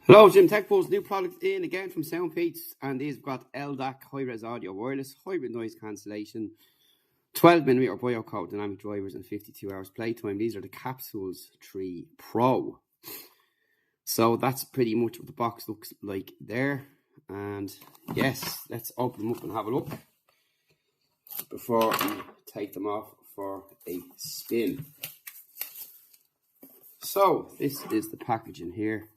Hello, Jim Tech Post, new product in again from Soundpeats, and these have got LDAC high-res audio wireless, hybrid noise cancellation, 12mm biocode dynamic drivers, and 52 hours playtime. These are the Capsules3 Pro. So that's pretty much what the box looks like there. And yes, let's open them up and have a look before we take them off for a spin. So this is the packaging here.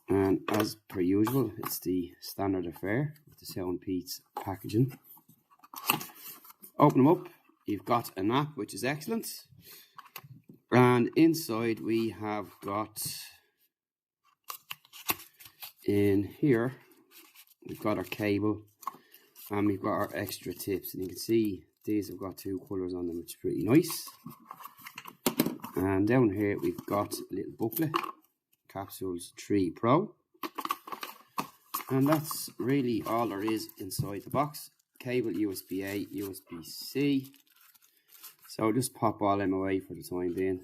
And as per usual, it's the standard affair with the Soundpeats packaging. Open them up. You've got an app, which is excellent. And inside we have got, in here, we've got our cable. And we've got our extra tips. And you can see these have got two colours on them, which is pretty nice. And down here we've got a little booklet. Capsules3 Pro, and that's really all there is inside the box. Cable, USB-A, USB-C. So I'll just pop all them away for the time being.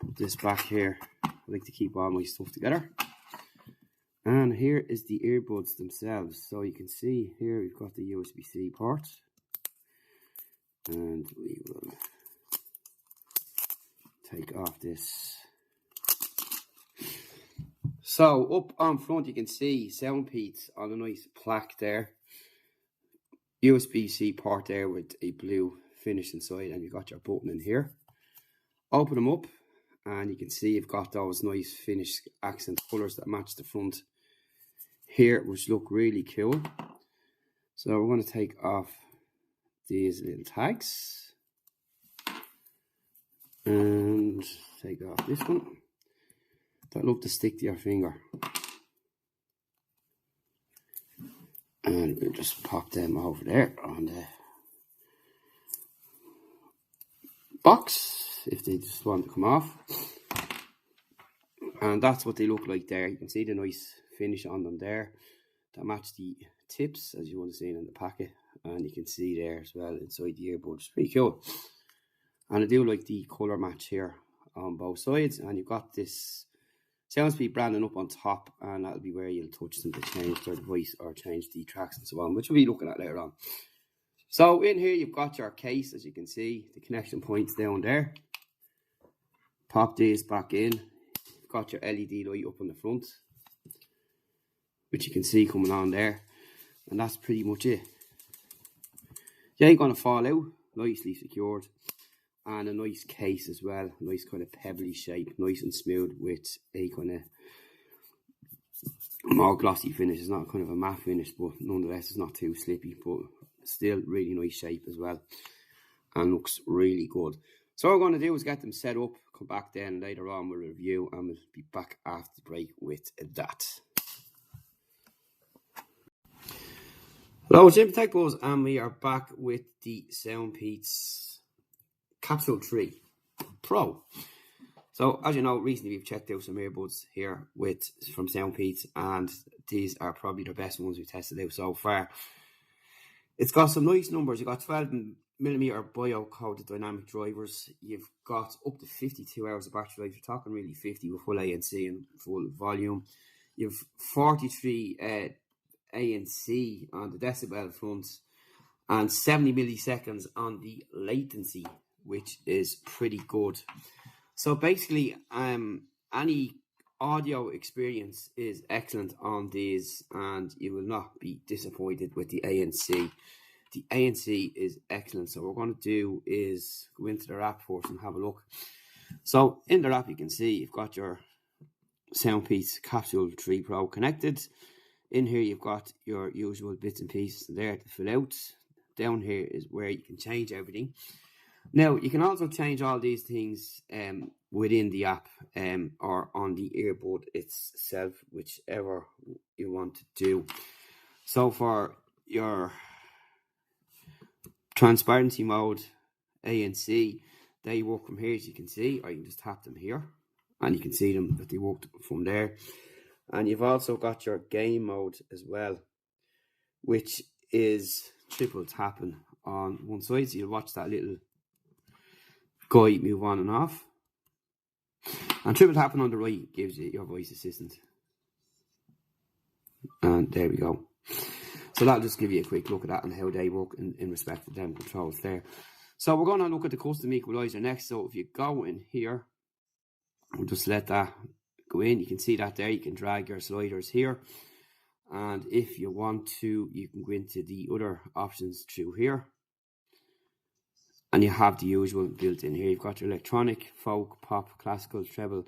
Put this back here. I like to keep all my stuff together. And here is the earbuds themselves. So you can see here we've got the USB-C port, and we will take off this. So up on front you can see Soundpeats on a nice plaque there. USB-C port there with a blue finish inside, and you've got your button in here. Open them up and you can see you've got those nice finished accent colours that match the front here, which look really cool. So we're going to take off these little tags and take off this one. That love to stick to your finger. And we'll just pop them over there on the box if they just want to come off. And that's what they look like there. You can see the nice finish on them there that match the tips as you would have seen in the packet. And you can see there as well inside the earbuds. Pretty cool. And I do like the colour match here on both sides. And you've got this Soundpeats branding up on top, and that'll be where you'll touch them to change their device or change the tracks and so on, which we'll be looking at later on. So in here you've got your case, as you can see, the connection points down there. Pop these back in. You've got your LED light up on the front, which you can see coming on there, and that's pretty much it. They ain't gonna fall out, nicely secured. And a nice case as well, nice kind of pebbly shape, nice and smooth with a kind of more glossy finish. It's not kind of a matte finish, but nonetheless it's not too slippy, but still really nice shape as well, and looks really good. So what we're going to do is get them set up, come back then later on with a review, and we'll be back after the break with that. Hello, Jim Tech Buzz, and we are back with the Soundpeats Capsule3 Pro. So as you know, recently we've checked out some earbuds here from Soundpeats, and these are probably the best ones we've tested out so far. It's got some nice numbers. You've got 12mm biocoded dynamic drivers. You've got up to 52 hours of battery life. You're talking really 50 with full ANC and full volume. You've 43 ANC on the decibel front and 70 milliseconds on the latency, which is pretty good. So basically, any audio experience is excellent on these, and you will not be disappointed with the ANC. The ANC is excellent. So what we're going to do is go into their app first and have a look. So in their app, you can see you've got your Soundpeats Capsule3 Pro connected. In here, you've got your usual bits and pieces there to fill out. Down here is where you can change everything. Now, you can also change all these things within the app or on the earbud itself, whichever you want to do. So for your transparency mode, ANC, they work from here, as you can see, or you can just tap them here, and you can see them that they work from there. And you've also got your game mode as well, which is triple tapping on one side, so you'll watch that little guide move on and off. And triple tapping on the right gives you your voice assistant. And there we go. So that'll just give you a quick look at that and how they work in respect to them controls there. So we're going to look at the custom equalizer next. So if you go in here, we'll just let that go in. You can see that there. You can drag your sliders here. And if you want to, you can go into the other options through here. And you have the usual built in here. You've got your electronic, folk, pop, classical, treble,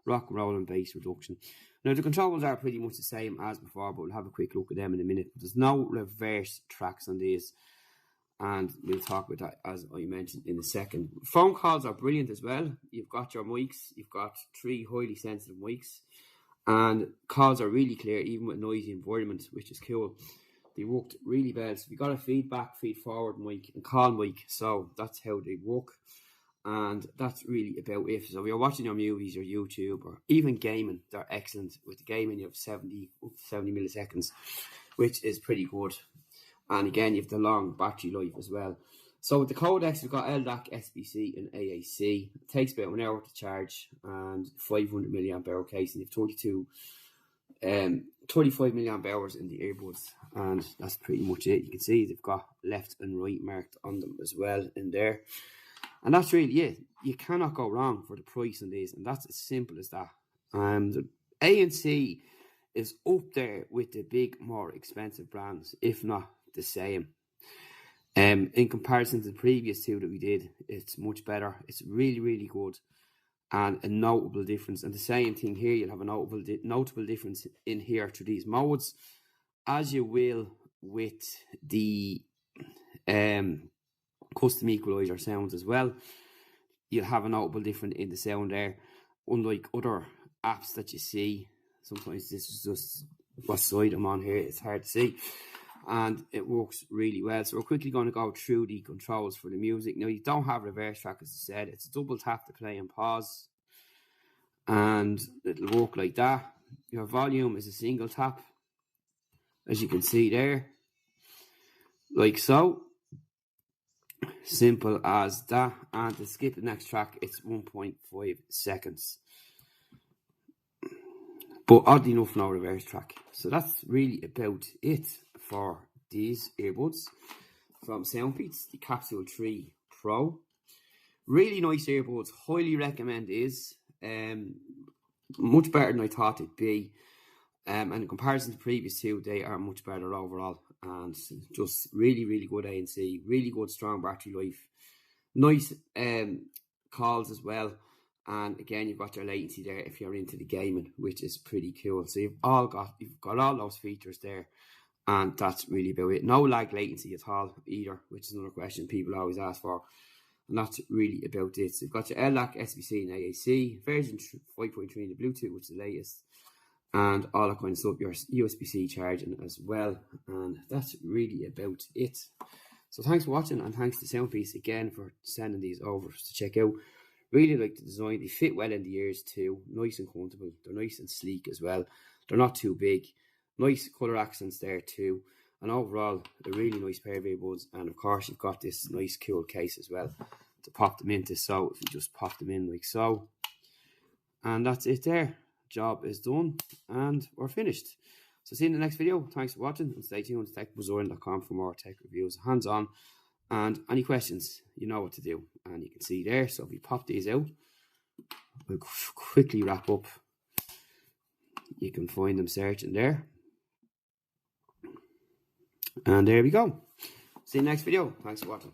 rock, roll and bass reduction. Now the controls are pretty much the same as before, but we'll have a quick look at them in a minute. But there's no reverse tracks on these, and we'll talk about that as I mentioned in a second. Phone calls are brilliant as well. You've got your mics, you've got 3 highly sensitive mics, and calls are really clear even with noisy environment, which is cool. They worked really well. So we got a feed forward mic and call mic, so that's how they work. And that's really about it. So if you're watching your movies or YouTube or even gaming, they're excellent. With the gaming, you have 70 milliseconds, which is pretty good. And again, you have the long battery life as well. So with the codecs, we've got LDAC, SBC and AAC. It takes about an hour to charge and 500 milliamp hour case. And you have 25 milliamp hours in the earbuds. And that's pretty much it. You can see they've got left and right marked on them as well in there. And that's really it. You cannot go wrong for the price on these, and that's as simple as that. The ANC is up there with the big, more expensive brands, if not the same. In comparison to the previous two that we did, it's much better. It's really, really good, and a notable difference. And the same thing here, you'll have a notable difference in here to these modes, as you will with the custom equalizer sounds as well. You'll have a notable difference in the sound there, unlike other apps that you see. Sometimes this is just what side I'm on here, it's hard to see, and it works really well. So we're quickly going to go through the controls for the music. Now you don't have reverse track, as I said. It's a double tap to play and pause, and it'll work like that. Your volume is a single tap, as you can see there, like so. Simple as that. And to skip the next track, it's 1.5 seconds. But oddly enough, no reverse track. So that's really about it for these earbuds from Soundpeats, the Capsule3 Pro. Really nice earbuds. Highly recommend these. Much better than I thought it'd be. And in comparison to the previous two, they are much better overall. And just really, really good ANC. Really good, strong battery life. Nice calls as well. And again, you've got your latency there if you're into the gaming, which is pretty cool. So you've got all those features there. And that's really about it. No lag latency at all either, which is another question people always ask for. And that's really about it. So you've got your LDAC, SBC and AAC. Version 5.3 in the Bluetooth, which is the latest. And all that kind of stuff, your USB-C charging as well. And that's really about it. So thanks for watching, and thanks to Soundpeats again for sending these over to check out. Really like the design. They fit well in the ears too. Nice and comfortable. They're nice and sleek as well. They're not too big. Nice colour accents there too. And overall, a really nice pair of earbuds. And of course, you've got this nice cool case as well to pop them into. So if you just pop them in like so. And that's it there. Job is done and we're finished. So see you in the next video. Thanks for watching, and stay tuned to techbuzzorn.com for more tech reviews, hands-on, and any questions, you know what to do. And you can see there, so if we pop these out, we'll quickly wrap up. You can find them searching there, and there we go. See you in the next video. Thanks for watching.